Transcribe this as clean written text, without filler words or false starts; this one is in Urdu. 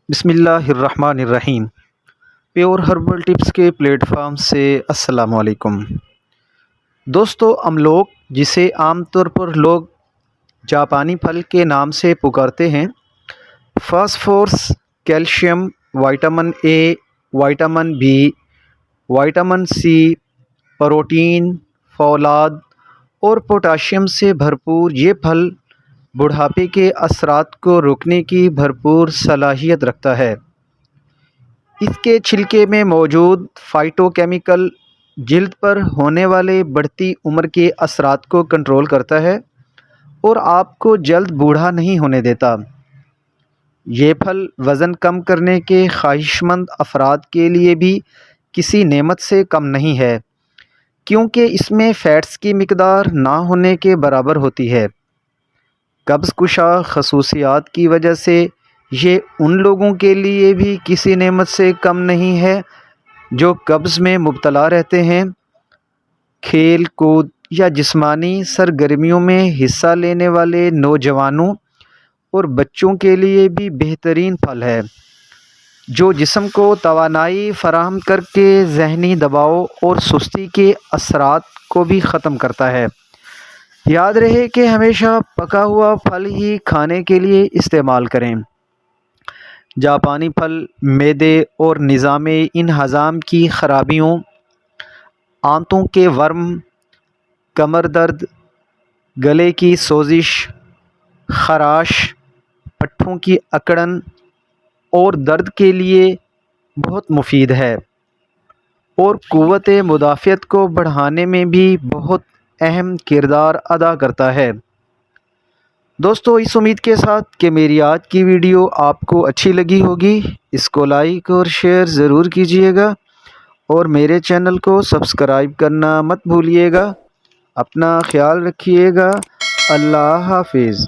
بسم اللہ الرحمن الرحیم۔ پیور ہربل ٹپس کے پلیٹ فارم سے السلام علیکم دوستو۔ املوک، جسے عام طور پر لوگ جاپانی پھل کے نام سے پکارتے ہیں، phosphorus, calcium, vitamin A, vitamin B, vitamin C, protein, فولاد اور پوٹاشیم سے بھرپور یہ پھل بڑھاپے کے اثرات کو روکنے کی بھرپور صلاحیت رکھتا ہے۔ اس کے چھلکے میں موجود فائٹو کیمیکل جلد پر ہونے والے بڑھتی عمر کے اثرات کو کنٹرول کرتا ہے اور آپ کو جلد بوڑھا نہیں ہونے دیتا۔ یہ پھل وزن کم کرنے کے خواہش مند افراد کے لیے بھی کسی نعمت سے کم نہیں ہے، کیونکہ اس میں فیٹس کی مقدار نہ ہونے کے برابر ہوتی ہے۔ قبض کشا خصوصیات کی وجہ سے یہ ان لوگوں کے لیے بھی کسی نعمت سے کم نہیں ہے جو قبض میں مبتلا رہتے ہیں۔ کھیل کود یا جسمانی سرگرمیوں میں حصہ لینے والے نوجوانوں اور بچوں کے لیے بھی بہترین پھل ہے، جو جسم کو توانائی فراہم کر کے ذہنی دباؤ اور سستی کے اثرات کو بھی ختم کرتا ہے۔ یاد رہے کہ ہمیشہ پکا ہوا پھل ہی کھانے کے لیے استعمال کریں۔ جاپانی پھل معدے اور نظام انہضام کی خرابیوں، آنتوں کے ورم، کمر درد، گلے کی سوزش، خراش، پٹھوں کی اکڑن اور درد کے لیے بہت مفید ہے اور قوت مدافعت کو بڑھانے میں بھی بہت اہم کردار ادا کرتا ہے۔ دوستو، اس امید کے ساتھ کہ میری آج کی ویڈیو آپ کو اچھی لگی ہوگی، اس کو لائک اور شیئر ضرور کیجیے گا اور میرے چینل کو سبسکرائب کرنا مت بھولیے گا۔ اپنا خیال رکھیے گا۔ اللہ حافظ۔